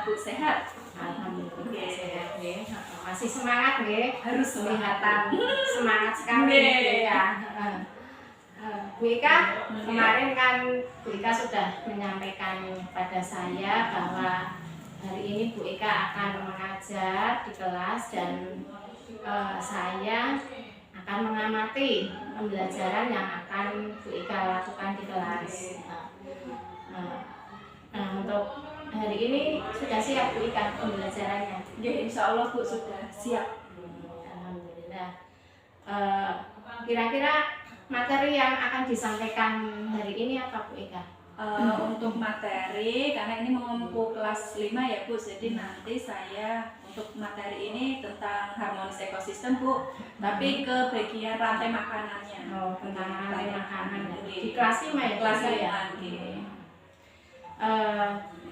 Gimana Bu, sehat? Alhamdulillah sehat nggih. Masih semangat nggih. Harus kelihatan semangat sekali Bu Ika. Bu Ika, kemarin kan Bu Ika sudah menyampaikan pada saya bahwa hari ini Bu Ika akan mengajar di kelas dan saya akan mengamati pembelajaran yang akan Bu Ika lakukan di kelas. Nah, untuk hari ini sudah siap Bu Ika pembelajarannya? Ya, insya Allah Bu sudah siap. Alhamdulillah. Kira-kira materi yang akan disampaikan hari ini apa Bu Ika? Untuk materi, karena ini mengempu kelas 5 ya Bu, jadi nanti saya untuk materi ini tentang harmonis ekosistem Bu, tapi ke bagian rantai makanannya. Oh, tentang rantai makanan di kelas 5 ya? Kelas 5 ya?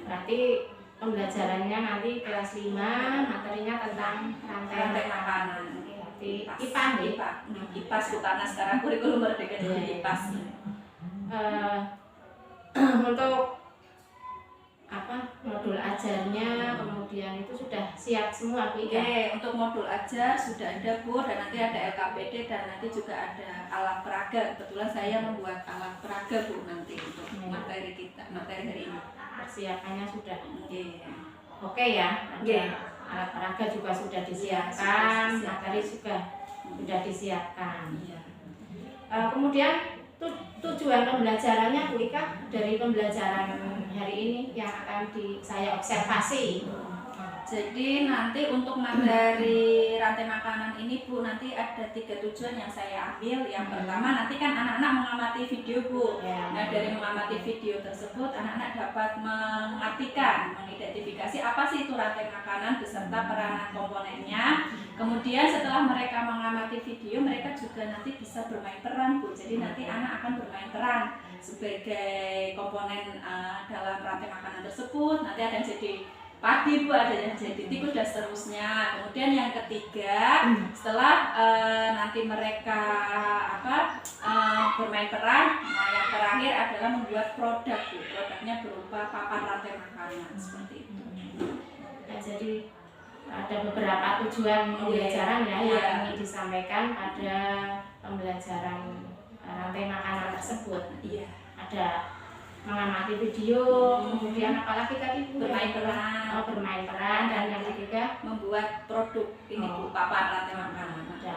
Berarti pembelajarannya nanti kelas 5, materinya tentang rantai makanan. Berarti IPA nih? IPAS Bu, karena sekarang kurikulum merdeka jadi IPAS. Untuk modul ajarnya kemudian itu sudah siap semua Bu Ika? Untuk modul ajar sudah ada Bu, dan nanti ada LKPD dan nanti juga ada alat peraga. Kebetulan saya membuat alat peraga Bu nanti untuk materi hari ini. Persiapannya sudah oke ya? Alat peraga juga sudah disiapkan, materi juga sudah disiapkan. Kemudian tujuan pembelajarannya Bu Ika dari pembelajaran hari ini yang akan saya observasi. Jadi nanti untuk materi rantai makanan ini Bu, nanti ada 3 tujuan yang saya ambil. Yang pertama, nanti kan anak-anak mengamati video Bu. Nah, dari mengamati video tersebut anak-anak dapat mengartikan, mengidentifikasi apa sih itu rantai makanan beserta peranan komponennya. Kemudian setelah mereka mengamati video, mereka juga nanti bisa bermain peran Bu. Jadi nanti anak akan bermain peran sebagai komponen dalam rantai makanan tersebut. Nanti ada yang jadi padi Bu, ada yang jadi tikus dan seterusnya. Kemudian yang ketiga, setelah nanti mereka bermain peran, nah yang terakhir adalah membuat produk Bu. Produknya berupa papan rantai makanan seperti itu. Nah, jadi ada beberapa tujuan pembelajaran yang ingin disampaikan pada pembelajaran rantai makanan tersebut. Ada mengamati video, kemudian apalagi tadi bermain peran, dan yang ketiga membuat produk ini Bu, papan rantai makanan. Ada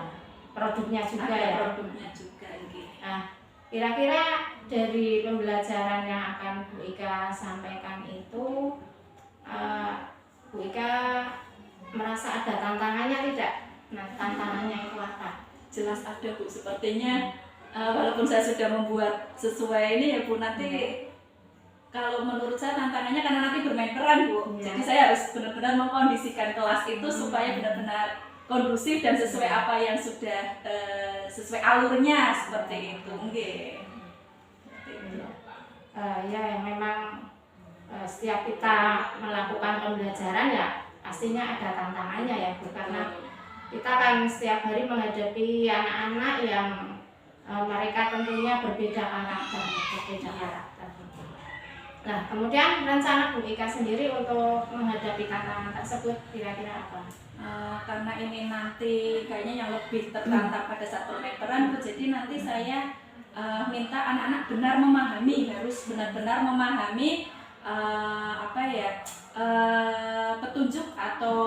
produknya juga ya. Produknya juga. Nah, kira-kira dari pembelajaran yang akan Bu Ika sampaikan itu, Bu Ika merasa ada tantangannya tidak? Nah, tantangannya itu apa? Jelas ada Bu, sepertinya walaupun saya sudah membuat sesuai ini ya Bu, nanti kalau menurut saya tantangannya karena nanti bermain peran Bu. Jadi saya harus benar-benar mengkondisikan kelas itu supaya benar-benar kondusif dan sesuai apa yang sudah sesuai alurnya seperti itu. Ya, memang setiap kita melakukan pembelajaran ya pastinya ada tantangannya ya Bu, karena kita kan setiap hari menghadapi anak-anak yang mereka tentunya berbeda karakter. Nah, kemudian rencana Bu Ika sendiri untuk menghadapi tantangan tersebut kira-kira apa? Karena ini nanti kayaknya yang lebih tertantang pada saat bermain peran Bu, jadi nanti saya minta anak-anak harus benar-benar memahami petunjuk atau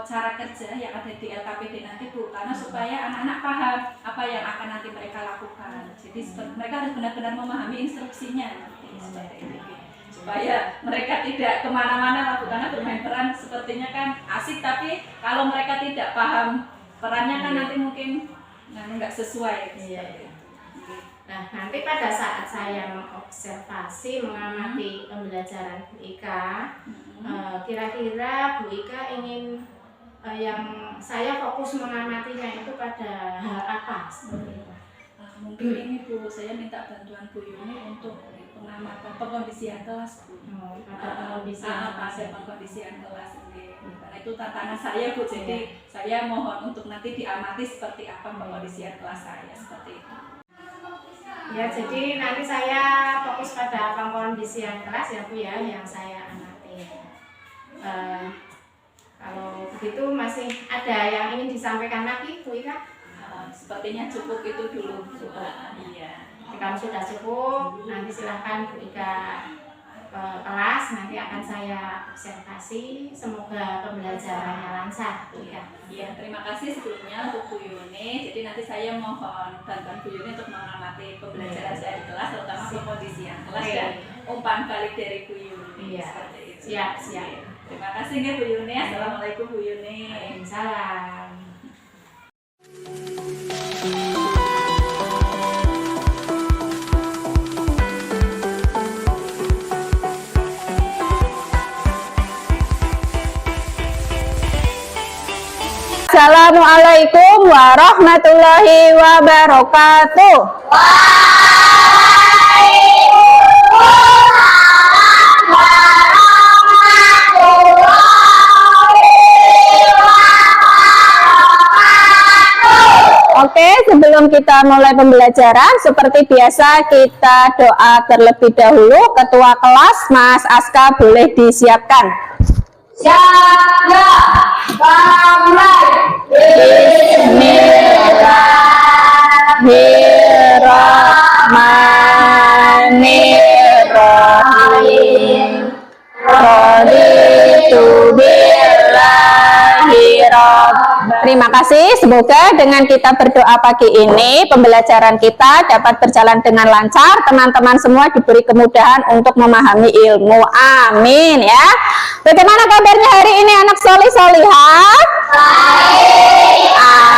cara kerja yang ada di LKPD nanti Bu, karena supaya anak-anak paham apa yang akan nanti mereka lakukan. Jadi mereka harus benar-benar memahami instruksinya nanti seperti ini, supaya mereka tidak kemana-mana lakukan. Karena bermain peran sepertinya kan asik, tapi kalau mereka tidak paham perannya kan nanti mungkin nggak sesuai. Nah, nanti pada saat saya mengobservasi, mengamati pembelajaran Bu Ika, kira-kira Bu Ika ingin yang saya fokus mengamatinya itu pada hal apa seperti itu? Mungkin ini Bu, saya minta bantuan Bu Yuni untuk pengamatan pengkondisian kelas Bu. Pada pengkondisian kelas ini. Karena itu tantangan saya Bu, jadi saya mohon untuk nanti diamati seperti apa pengkondisian kelas saya seperti itu. Ya, jadi nanti saya fokus pada pengkondisian kelas ya Bu ya, yang saya amati. Kalau begitu masih ada yang ingin disampaikan lagi, Bu Ika? Sepertinya cukup itu dulu. Iya. Kalau sudah cukup, nanti silahkan Bu Ika ke kelas, nanti akan saya observasi. Semoga pembelajarannya lancar, Bu Ika. Iya, terima kasih sebelumnya untuk Bu Yuni. Jadi nanti saya mohon bantuan Bu Yuni untuk mengamati pembelajaran saya di kelas, terutama kondisian kelas dan umpan balik dari Bu Yuni. Iya. Seperti itu. Siap, siap. Terima kasih ya Bu Yuni. Assalamualaikum Bu Yuni. Waalaikumsalam. Assalamualaikum warahmatullahi wabarakatuh. Oke, sebelum kita mulai pembelajaran, seperti biasa kita doa terlebih dahulu. Ketua kelas Mas Aska boleh disiapkan. Bismillahirrahmanirrahim. Terima kasih. Semoga dengan kita berdoa pagi ini pembelajaran kita dapat berjalan dengan lancar. Teman-teman semua diberi kemudahan untuk memahami ilmu. Amin ya. Bagaimana kabarnya hari ini anak solih solihah?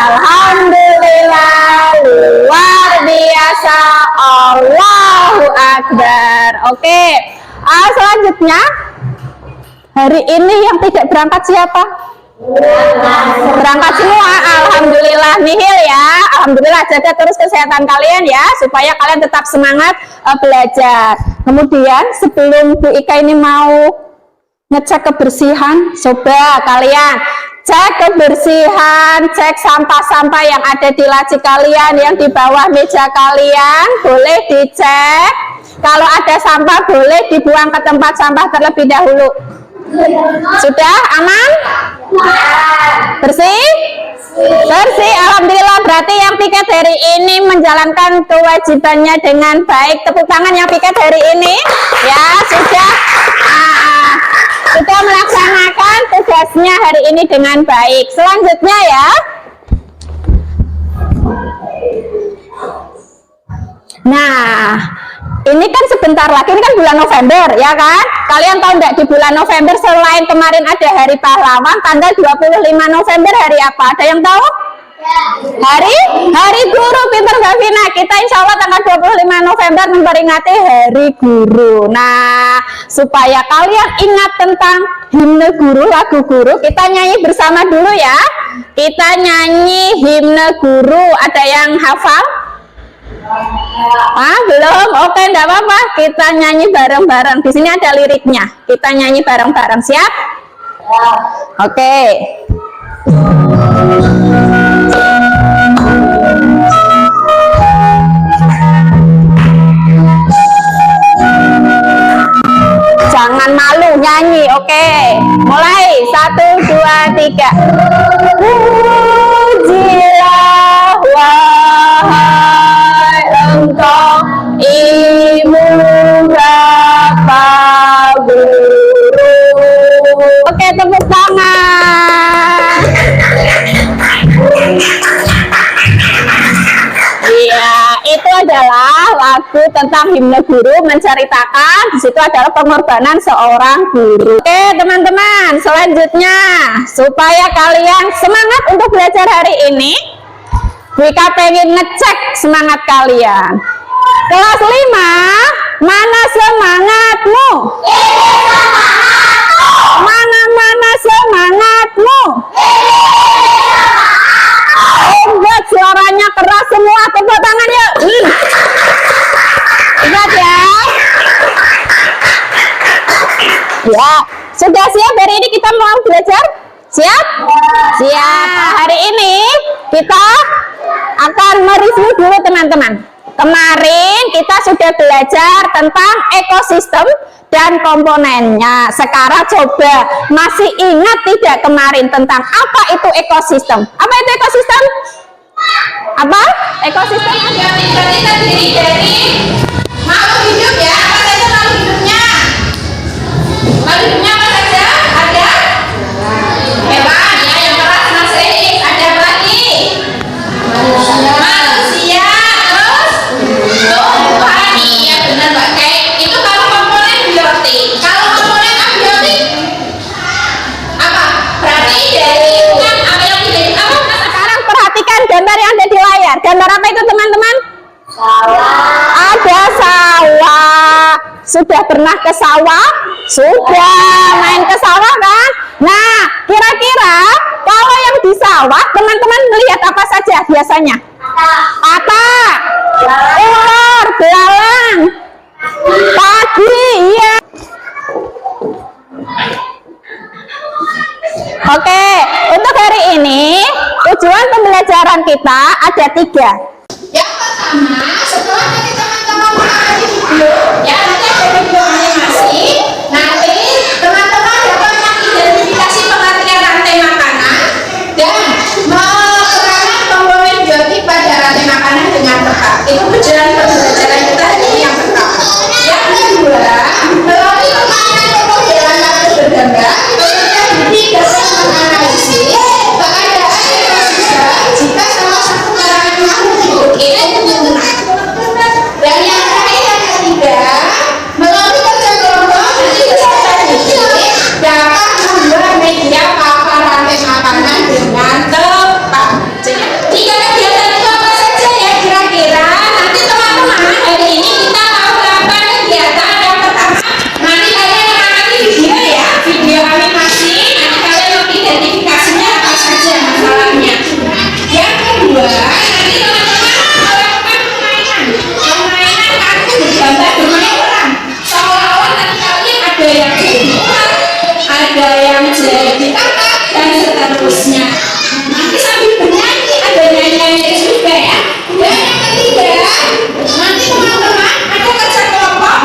Alhamdulillah, luar biasa. Allahu Akbar. Oke. Selanjutnya hari ini yang tidak berangkat siapa? Berangkat semua. Alhamdulillah nihil ya. Alhamdulillah, jaga terus kesehatan kalian ya, supaya kalian tetap semangat belajar. Kemudian sebelum Bu Ika ini mau ngecek kebersihan, coba kalian cek kebersihan, cek sampah-sampah yang ada di laci kalian, yang di bawah meja kalian, boleh dicek. Kalau ada sampah boleh dibuang ke tempat sampah terlebih dahulu. Sudah aman? Bersih? Bersih, alhamdulillah. Berarti yang piket hari ini menjalankan kewajibannya dengan baik. Tepuk tangan yang piket hari ini. Ya, sudah melaksanakan tugasnya hari ini dengan baik. Selanjutnya ya. Nah, ini kan sebentar lagi, ini kan bulan November ya kan? Kalian tahu nggak di bulan November selain kemarin ada Hari Pahlawan, tanggal 25 November hari apa? Ada yang tahu? Hari Guru. Pinter Mbak Vina. Kita insya Allah tanggal 25 November memperingati Hari Guru. Nah, supaya kalian ingat tentang himne guru, lagu guru, kita nyanyi bersama dulu ya. Kita nyanyi himne guru. Ada yang hafal? Belum? Oke, enggak apa-apa. Kita nyanyi bareng-bareng. Di sini ada liriknya. Kita nyanyi bareng-bareng. Siap? Oke. Jangan malu nyanyi. Oke. Mulai. 1, 2, 3. Pujilah wahai engkau ibu bapak guru. Oke, tepuk tangan. Iya, itu adalah lagu tentang himne guru, menceritakan di situ adalah pengorbanan seorang guru. Oke, teman-teman, selanjutnya supaya kalian semangat untuk belajar hari ini, Bu Ika pengen ngecek semangat kalian. Kelas 5, mana semangatmu? Mana semangatmu? Buat suaranya keras semua, tepuk tangan yuk. Ingat ya. Ya, sudah siap hari ini kita mau belajar? Siap? Siap. Hari ini kita akan mereview dulu teman-teman. Kemarin kita sudah belajar tentang ekosistem dan komponennya. Sekarang coba masih ingat tidak kemarin tentang apa itu ekosistem? Apa itu ekosistem? Apa? Ekosistem Berarti terdiri dari makhluk hidup ya. Apa saja makhluk hidupnya? Makhluk hidupnya apa saja? Ada hewan ya yang keras masih. Ada apa lagi? Manusia. Terus tumbuhan. Iya benar Mbak. Kayak itu kalau komponen biotik. Kalau komponen abiotik apa? Berarti dari lingkungan apa yang tidak apa? Sekarang perhatikan gambar yang ada di layar. Gambar apa itu teman-teman? Ada sawah. Sudah pernah ke sawah? Sudah. Main ke sawah kan? Nah, kira-kira kalau yang di sawah teman-teman melihat apa saja biasanya? Apa? Ular, belalang, padi, iya. Oke, untuk hari ini tujuan pembelajaran kita ada 3. Yang pertama, setelah tadi teman-teman mengamati video, ya nanti ada video animasi. Nanti teman-teman dapat mengidentifikasi pengertian rantai makanan dan mengenalkan komponen biotik pada rantai makanan dengan tepat. Itu tujuan pembelajaran kita hari ini yang pertama. Yang kedua, melalui pemahaman pemodelan kartu bergambar, peserta didik dapat menganalisis keadaan ekosistem jika salah satu karangan makhluk hidup itu punah. Dan yang terakhir yang ketiga, melalui kerja kelompok nanti peserta didik dapat membuat media papan rantai makanan dengan tepat. Tiga kegiatan itu apa saja ya kira-kira? Nanti teman-teman hari ini kita mau melakukan kegiatan yang pertama. Nanti kalian mengamati video ya, video animasi. Nanti kalian mengidentifikasinya apa saja masalahnya. Yang kedua, nanti teman-teman melakukan permainan kartu bergambar bermain peran. Seolah-olah nanti kalian ada yang jadi ular, ada yang jadi kakak dan seterusnya. Nanti sambil bernyanyi ada nyanyi juga ya. Dan yang ketiga, nanti teman-teman ada kerja kelompok.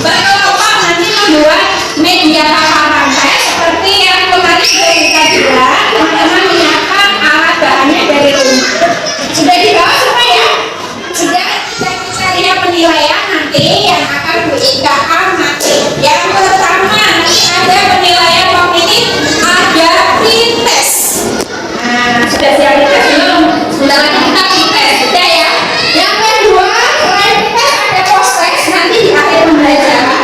Berkelompok nanti membuat media papan rantai seperti yang kemarin sudah kita bilang. Teman-teman menyiapkan alat bahannya dari rumah. Sudah dibawa semua ya? Sudah kita cari penilaian nanti yang akan Bu Ika amati. Yang pertama nanti ada penilaian kognitif, ada pretest. Nah, sudah siap tes belum? Sebentar lagi kita tes, sudah ya. Yang kedua, selain tes ada post test nanti di akhir pembelajaran.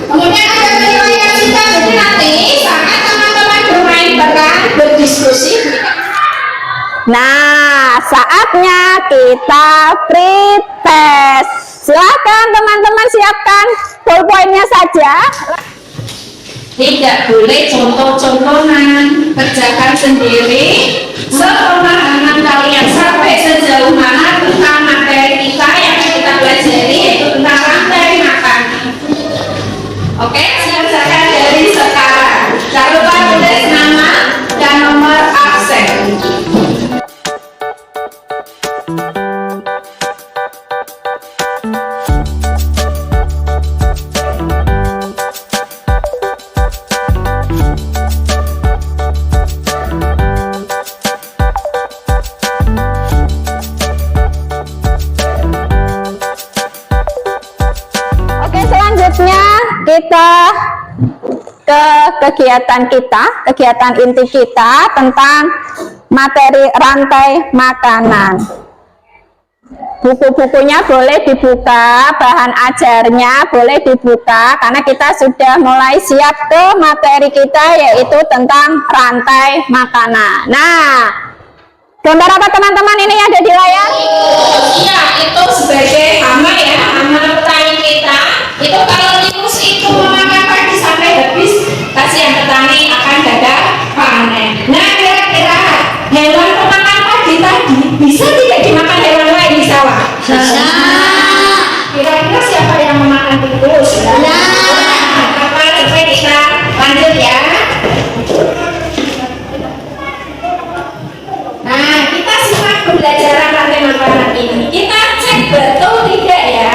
Kemudian ada penilaian singkat, jadi nanti saat teman-teman bermain peran, berdiskusi. Nah, saatnya kita pretest. Silakan teman-teman siapkan ballpointnya saja. Tidak boleh contoh-contohan, kerjakan sendiri sepemahaman kalian sampai sejauh mana tentang materi kita yang kita pelajari yaitu tentang rantai makanan. Oke, silakan dari sekarang. Jangan lupa tulis nama dan nomor absen. Oke, selanjutnya kita ke kegiatan inti kita tentang materi rantai makanan. Buku-bukunya boleh dibuka, bahan ajarnya boleh dibuka, karena kita sudah mulai siap ke materi kita yaitu tentang rantai makanan. Nah, gambar apa teman-teman ini yang ada di layar? Iya, itu sebagai hama ya, hama petani kita. Itu kalau tikus itu memakan padi sampai habis, kasihan petani akan gagal panen. Nah, kira-kira hewan pemakan padi tadi bisa tidak dimakan hewan lain di sawah? Bisa. Kira-kira siapa yang memakan tikus? Apa sampai kita lanjut ya. Nah, kita simak pembelajaran rantai makanan ini. Kita cek betul tidak ya?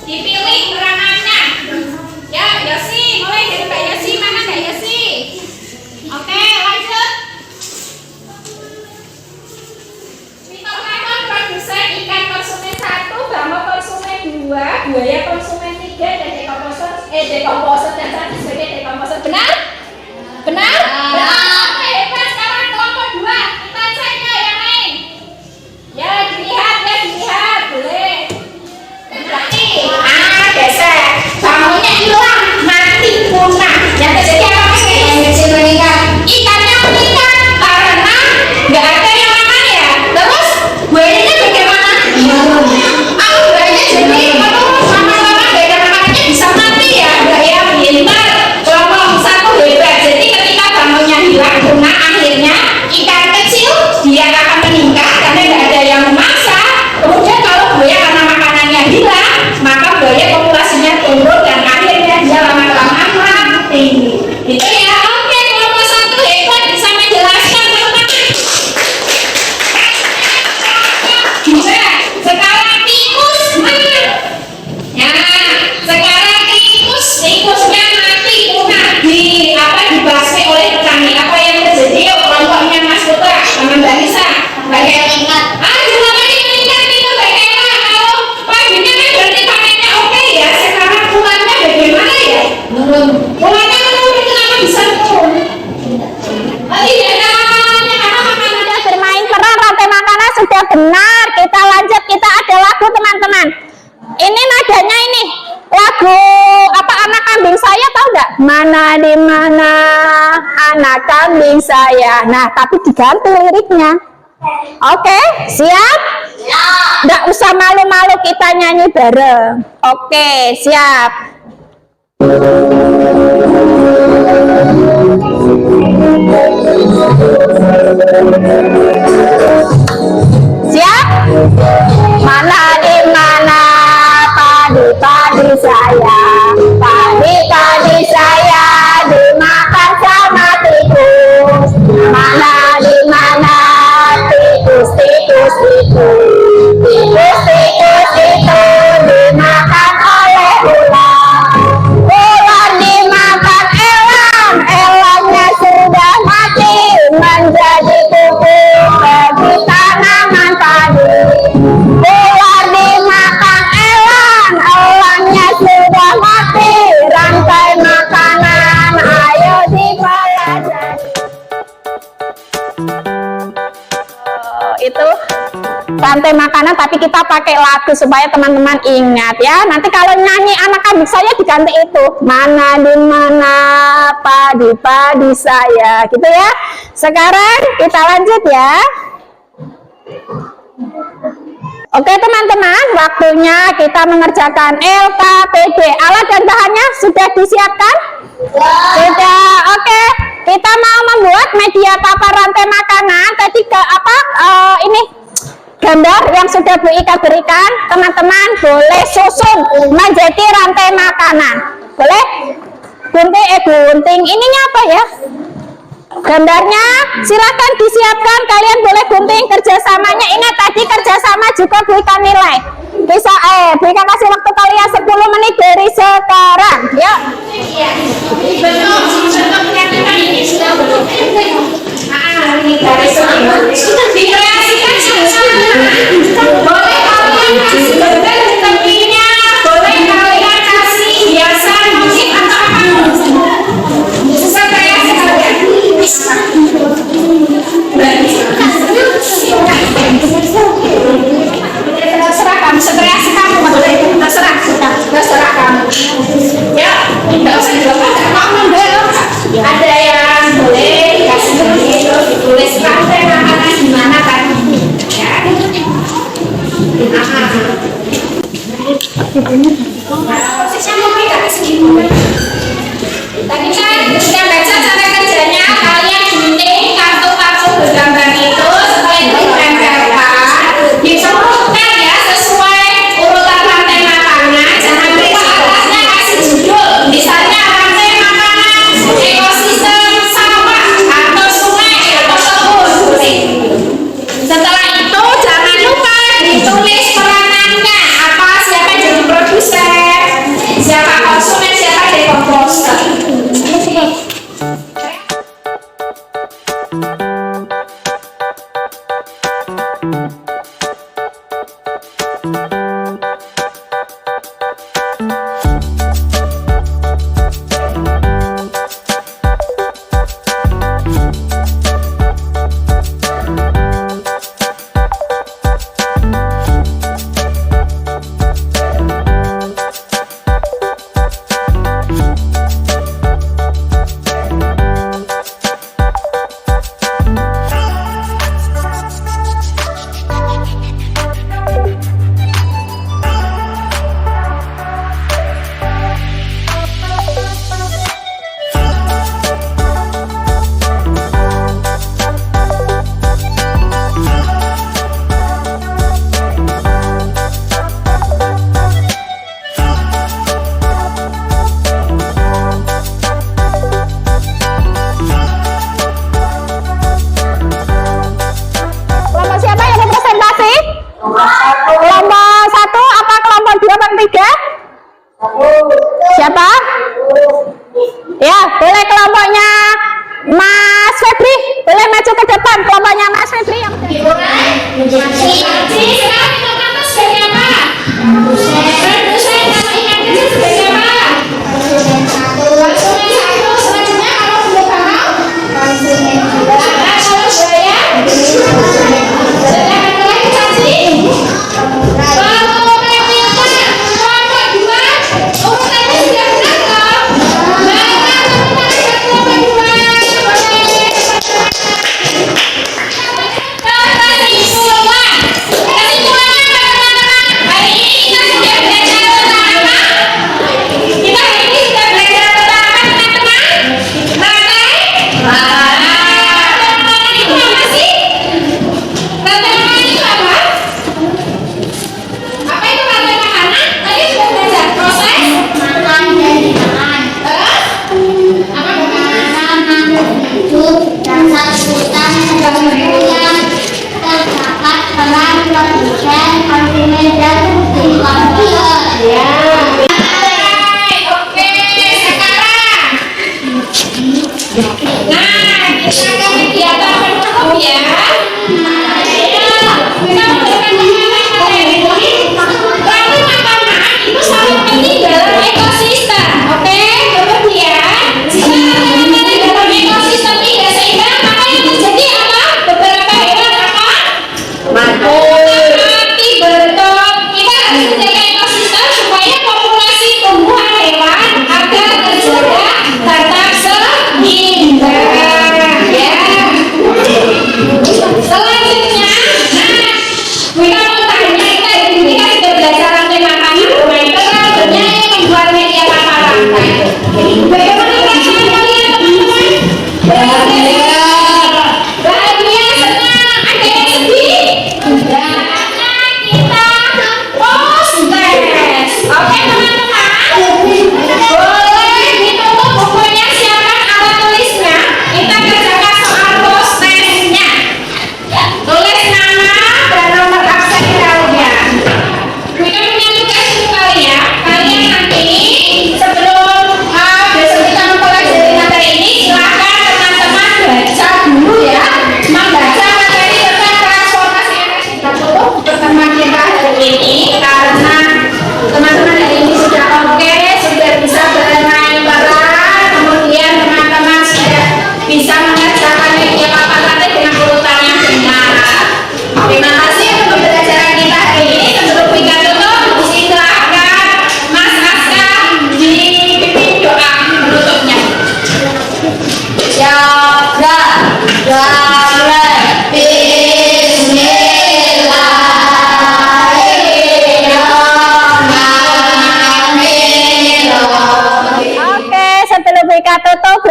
Dipilih peranannya. Ya, Yosi, mulai dari Mbak Yosi. Mana Mbak Yosi? Oke, lanjut. Victor Lemon, produser ikan konsumen 1, Bamo konsumen 2, buaya konsumen 3, dan dekomposer dan satu sebagai dekomposer. Benar? Benar? Oke, hebat. Sekarang kelompok 2. Kita cek ya yang lain. Ya, dilihat. Boleh. Berarti, geser. Bamonya hilang, mati, punah. Yang terjadi apa sih? Ikannya meninggal karena nggak ada yang makan ya. Terus buayanya bagaimana? Buayanya jadi lama-lama beda makannya bisa mati ya. Enggak ya, pintar. Kelompok 1 hebat. Jadi ketika bamonya hilang, punah, akhirnya ikan kecil dia akan meninggal karena nggak ada yang memasak. Kemudian kalau buaya karena makanannya hilang, maka buaya populasinya turun dan akhirnya dia lama-kelamaan mati. Itu ya. Oke, kelompok 1 hebat bisa menjelaskan teman-teman. Bisa. Sekarang tikus mana? Ya, sekarang tikusnya mati punah dibasmi oleh petani. Apa yang terjadi? Yuk, kelompoknya Mas Putra sama Mbak Nisa. Meningkat. Jumlahnya meningkat itu bagaimana? Kalau paginya kan berarti panennya oke ya. Sekarang pulangnya bagaimana ya? Pulangnya menurun, kenapa bisa turun? Tidak ada makanannya karena makanan. Sudah bermain peran rantai makanan sudah benar. Kita lanjut, kita ada lagu teman-teman. Ini nadanya ini lagu apa, anak kambing saya, tahu nggak? Mana di mana anak kambing saya. Nah, tapi diganti liriknya. Oke, siap? Nggak usah malu-malu, kita nyanyi bareng. Oke, siap. Siap? Mana di mana padi-padi saya, padi-padi saya dimakan sama tikus. Mana di mana tikus itu dimakan oleh ular. Ular dimakan elang, elangnya sudah mati menjadi pupuk bagi tanaman padi. Ular dimakan elang, elangnya sudah mati, rantai makanan ayo dipelajari. Itu rantai makanan, tapi kita pakai lagu supaya teman-teman ingat ya. Nanti kalau nyanyi anak kambing saya diganti itu, mana di mana padi-padi saya, gitu ya. Sekarang kita lanjut ya. Oke teman-teman, waktunya kita mengerjakan LKPD. Alat dan bahannya sudah disiapkan? Sudah. Oke, kita mau membuat media papan rantai makanan. Tadi ini gambar yang sudah Bu Ika berikan. Teman-teman boleh susun menjadi rantai makanan. Boleh? Gunting. Ininya apa ya? Gambarnya silakan disiapkan, kalian boleh gunting. Kerjasamanya, ingat tadi kerjasama juga Bu Ika nilai. Bisa Bu Ika kasih waktu kalian 10 menit dari sekarang. Yuk. Sudah dikreasikan sama-sama. Boleh kalian kasih gambar di tepinya, boleh kalian kasih hiasan musik atau apa. Sekreasi kalian. Terserah kamu, sekreasi kamu, terserah kamu. Ya, nggak usah dilakukan. Ada yang boleh dikasih terus ditulis rantai makanan di mana kan? Ya. Posisinya mau nggak kesini? Tadi kan sudah baca cara kerjanya, kalian gunting kartu-kartu bergambar itu, setelah itu ditempelkan, disebutkan ya sesuai urutan rantai makanan. Jangan alatnya kasih judul, misalnya rantai makanan ekosistem sawah atau sungai atau kebun. Setelah itu jangan lupa ditulis peranannya, apa, siapa jadi produsen, Siapa? Ya, boleh kelompoknya Mas Febri, boleh maju ke depan kelompoknya Mas Febri yang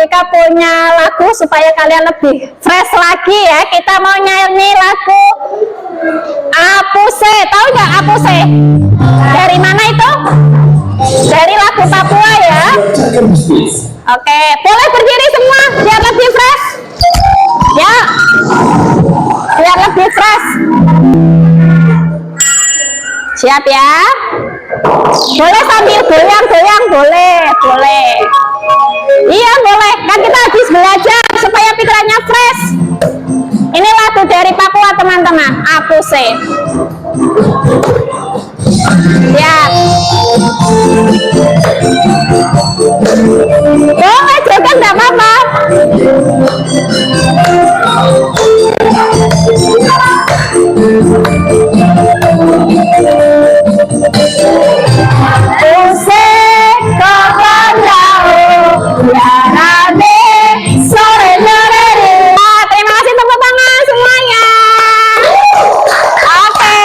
mereka punya lagu supaya kalian lebih fresh lagi ya. Kita mau nyanyi lagu Apuse. Tahu nggak Apuse? Dari mana itu? Dari lagu Papua ya. Oke, boleh berdiri semua biar lebih fresh. Ya, biar lebih fresh. Siap ya? Boleh sambil goyang-goyang, boleh. Iya boleh, kan kita habis belajar supaya pikirannya fresh. tengah, aku C. Ya. Boleh juga nggak apa-apa. Usik kapan jauh ya nanti sore-sore. Terima kasih tepuk tangan semuanya. Oke.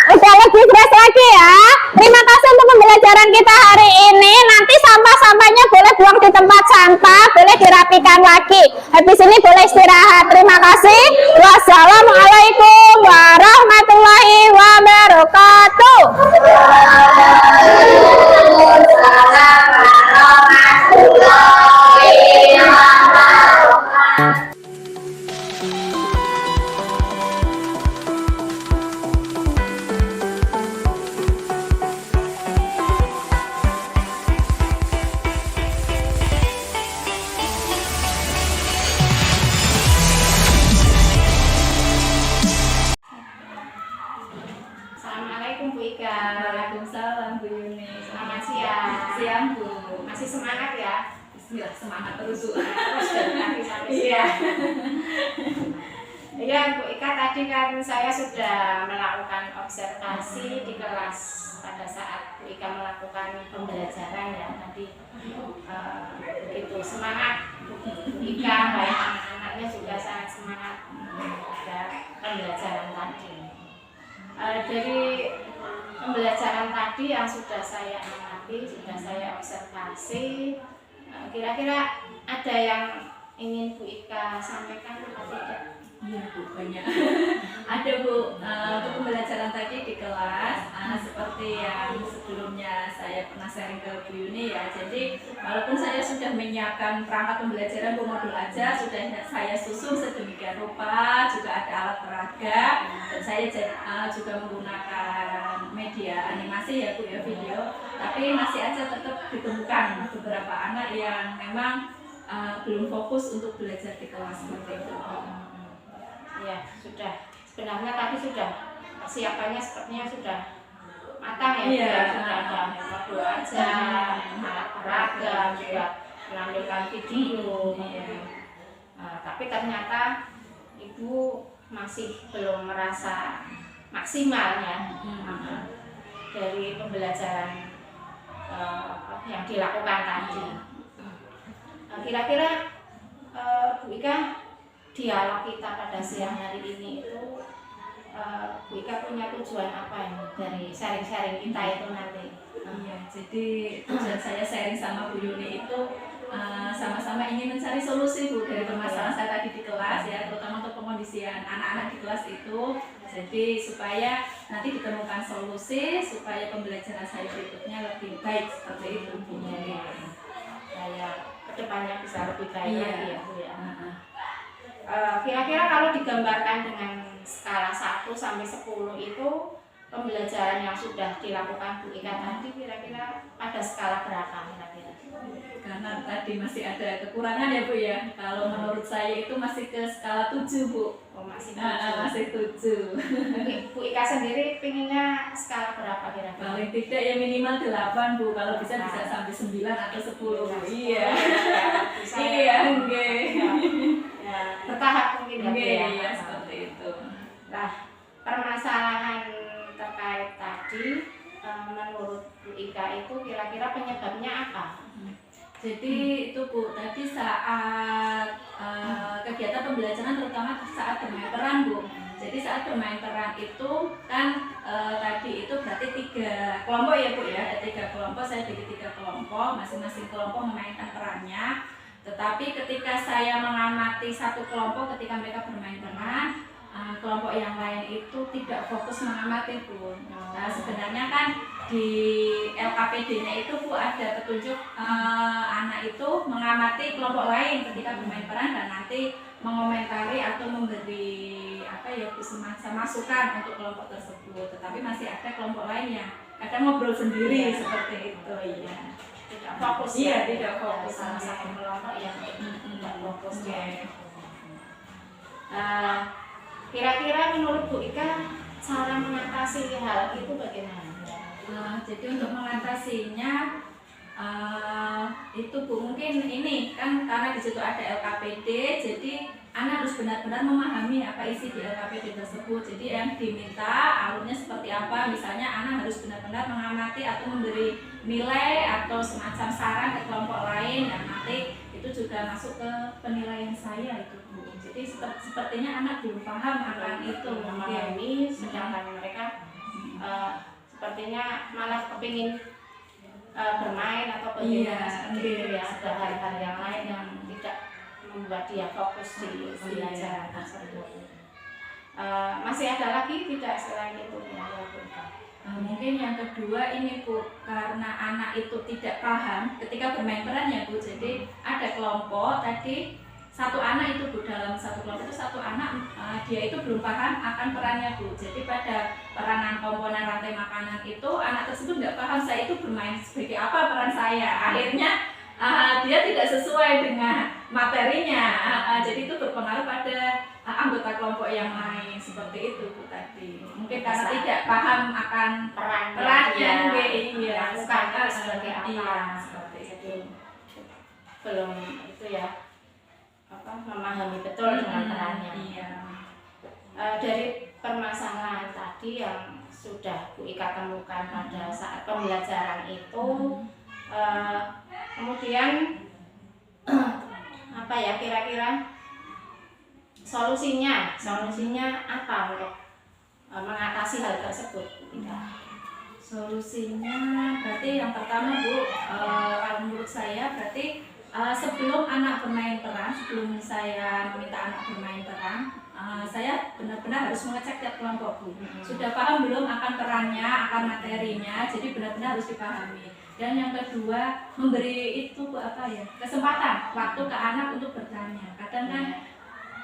Udah lebih fresh lagi ya. Terima kasih untuk pembelajaran kita hari ini. Nanti sampah-sampahnya boleh buang di tempat sampah, boleh dirapikan lagi. Habis ini boleh istirahat. Terima kasih. Wassalamualaikum warahmatullahi wabarakatuh. Assalamualaikum Bu Ika. Waalaikumsalam Bu Yuni. Selamat siang. Siang Bu. Masih semangat ya? Bismillah, semangat terus Bu. Terus dari pagi sampai Iya. siang. Iya Bu Ika, tadi kan saya sudah melakukan observasi di kelas pada saat Bu Ika melakukan pembelajaran ya tadi. Begitu semangat Bu Ika, baik anak-anaknya juga sangat semangat pada pembelajaran tadi. Dari pembelajaran tadi yang sudah saya amati, sudah saya observasi, kira-kira ada yang ingin Bu Ika sampaikan atau tidak? Iya Bu, banyak. Ada Bu, untuk pembelajaran tadi di kelas, seperti yang sebelumnya saya pernah sharing ke Bu Yuni ya. Jadi walaupun saya sudah menyiapkan perangkat pembelajaran Bu modul aja, sudah saya susun sedemikian rupa, juga ada alat peraga, dan saya juga menggunakan media animasi ya Bu ya, video. Tapi masih aja tetap ditemukan beberapa anak yang memang belum fokus untuk belajar di kelas seperti itu. Ya, sudah. Sebenarnya tadi sudah persiapannya sepertinya sudah matang ya. Iya, sudah ada modul aja, alat peraga, juga menampilkan video. Iya. Tapi ternyata Ibu masih belum merasa maksimal ya dari pembelajaran yang dilakukan tadi. Kira-kira Bu Ika, dialog kita pada siang hari ini itu Bu Ika punya tujuan apa ini dari sharing-sharing kita itu nanti? Iya, jadi tujuan saya sharing sama Bu Yuni itu sama-sama ingin mencari solusi Bu dari permasalahan saya tadi di kelas ya, terutama untuk pengondisian anak-anak di kelas itu. Jadi supaya nanti ditemukan solusi supaya pembelajaran saya berikutnya lebih baik seperti itu Bu. Saya kedepannya bisa lebih baik Iya. lagi ya Bu ya. Kira-kira kalau digambarkan dengan skala 1 sampai 10 itu pembelajaran yang sudah dilakukan Bu Ika tadi kira-kira pada skala berapa kira-kira? Karena tadi masih ada kekurangan ya Bu ya. Kalau menurut saya itu masih ke skala 7 Bu. Oh, masih Masih 7. Bu Ika sendiri pinginnya skala berapa kira-kira? Paling tidak ya minimal 8 Bu. Kalau bisa sampai 9 atau 10 Bu. Iya. Bisa Iya, nggih. ya, bertahap mungkin ya Bu ya. Iya, seperti itu. Nah, permasalahan terkait tadi menurut Bu Ika itu kira-kira penyebabnya apa? Jadi itu Bu, tadi saat kegiatan pembelajaran terutama saat bermain peran Bu. Jadi saat bermain peran itu kan tadi itu berarti 3 kelompok ya Bu ya. Ada 3 kelompok, saya bagi 3 kelompok, masing-masing kelompok memainkan perannya. Tetapi ketika saya mengamati satu kelompok ketika mereka bermain peran, kelompok yang lain itu tidak fokus mengamati Bu. Nah, sebenarnya kan di LKPD-nya itu Bu ada petunjuk anak itu mengamati kelompok lain ketika bermain peran dan nanti mengomentari atau memberi apa ya Bu, semacam masukan untuk kelompok tersebut. Tetapi masih ada kelompok lain yang kadang ngobrol sendiri seperti itu ya. Tidak fokus Iya, ya, tidak fokus. salah satu kelompok yang tidak fokus ya. Kira-kira menurut Bu Ika cara mengatasi hal itu bagaimana? Jadi untuk mengatasinya itu Bu, mungkin ini kan karena di situ ada LKPD, jadi anak harus benar-benar memahami apa isi di LKPD tersebut. Jadi yang diminta alurnya seperti apa, misalnya anak harus benar-benar mengamati atau memberi nilai atau semacam saran ke kelompok lain, yang nanti itu juga masuk ke penilaian saya itu Bu. Jadi sepertinya anak belum paham akan itu memahami, sedangkan mereka sepertinya malah kepingin bermain atau bagaimana seperti itu ya, ada hal-hal yang lain yang tidak membuat dia fokus di pembelajaran tersebut. Masih ada lagi tidak selain itu ya, Bu? Mungkin yang kedua ini Bu, karena anak itu tidak paham ketika bermain peran ya Bu, jadi ada kelompok tadi satu anak itu Bu, dalam satu kelompok itu satu anak dia itu belum paham akan perannya Bu. Jadi pada peranan komponen rantai makanan itu anak tersebut nggak paham saya itu bermain sebagai apa peran saya. Akhirnya dia tidak sesuai dengan materinya. Jadi itu berpengaruh pada anggota kelompok yang lain seperti itu Bu tadi. Mungkin karena tidak paham akan perannya iya, sebagai apa. Iya, seperti itu. Belum itu ya, memahami betul dengan perannya. Iya. Dari permasalahan tadi yang sudah Bu Ika temukan pada saat pembelajaran itu, kemudian apa ya kira-kira solusinya apa untuk mengatasi hal tersebut, Bu Ika? Solusinya berarti yang pertama Bu, kalau menurut saya berarti sebelum anak bermain peran, sebelum saya meminta anak bermain peran, saya benar-benar harus mengecek tiap kelompok Bu. Sudah paham belum akan perannya, akan materinya, jadi benar-benar harus dipahami. Dan yang kedua, memberi itu kesempatan waktu ke anak untuk bertanya. Kadang kan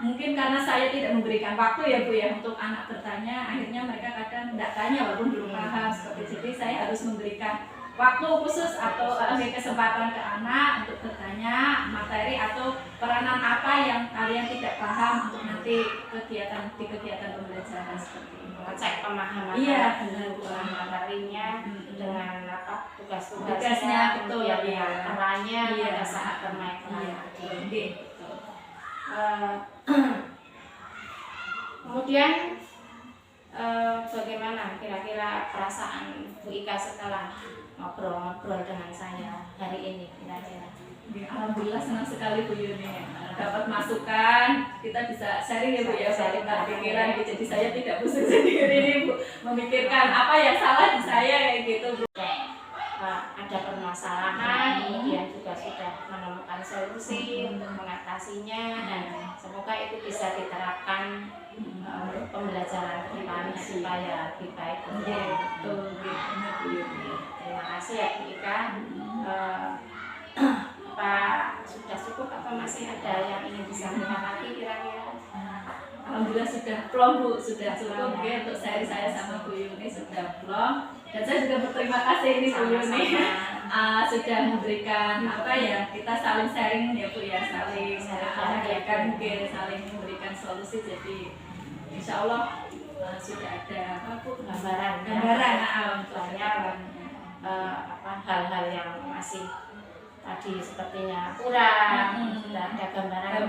mungkin karena saya tidak memberikan waktu ya Bu ya untuk anak bertanya, akhirnya mereka kadang tidak tanya walaupun belum paham seperti. Jadi saya harus memberikan waktu khusus atau kesempatan ke anak untuk bertanya materi atau peranan apa yang kalian tidak paham untuk nanti kegiatan pembelajaran seperti ini. Cek pemahaman materinya dengan tugasnya betul ya, perannya pada saat bermain. Kemudian bagaimana kira-kira perasaan Bu Ika setelah ngobrol-ngobrol dengan saya hari ini kira-kira? Alhamdulillah senang sekali Bu Yuni, dapat masukan, kita bisa sharing ya Bu ya, sharing pikiran, jadi saya tidak pusing sendiri nih Bu, memikirkan apa yang salah di saya kayak gitu Bu. Ada permasalahan, kemudian juga sudah menemukan solusi untuk mengatasinya, dan semoga itu bisa diterapkan untuk pembelajaran kita supaya lebih baik. Terima kasih ya Bu Ika. Apa sudah cukup atau masih ada yang ingin disampaikan lagi kira-kira? Alhamdulillah sudah plong Bu, sudah cukup ya untuk sharing saya sama Bu Yuni, sudah plong. Dan saya juga berterima kasih ini Bu Yuni sudah memberikan kita saling sharing ya Bu ya, saling memberikan saling memberikan solusi. Jadi insya Allah sudah ada gambaran hal-hal yang masih tadi sepertinya kurang, sudah ada gambaran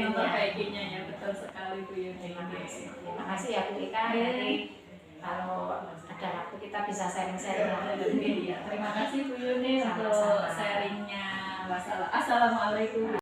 memperbaikinya ya, betul sekali Bu Yuni. Terima kasih ya Bu Ika. Nanti kalau ada waktu kita bisa sharing-sharing lagi. Terima kasih Bu Yuni untuk sharingnya. Assalamualaikum.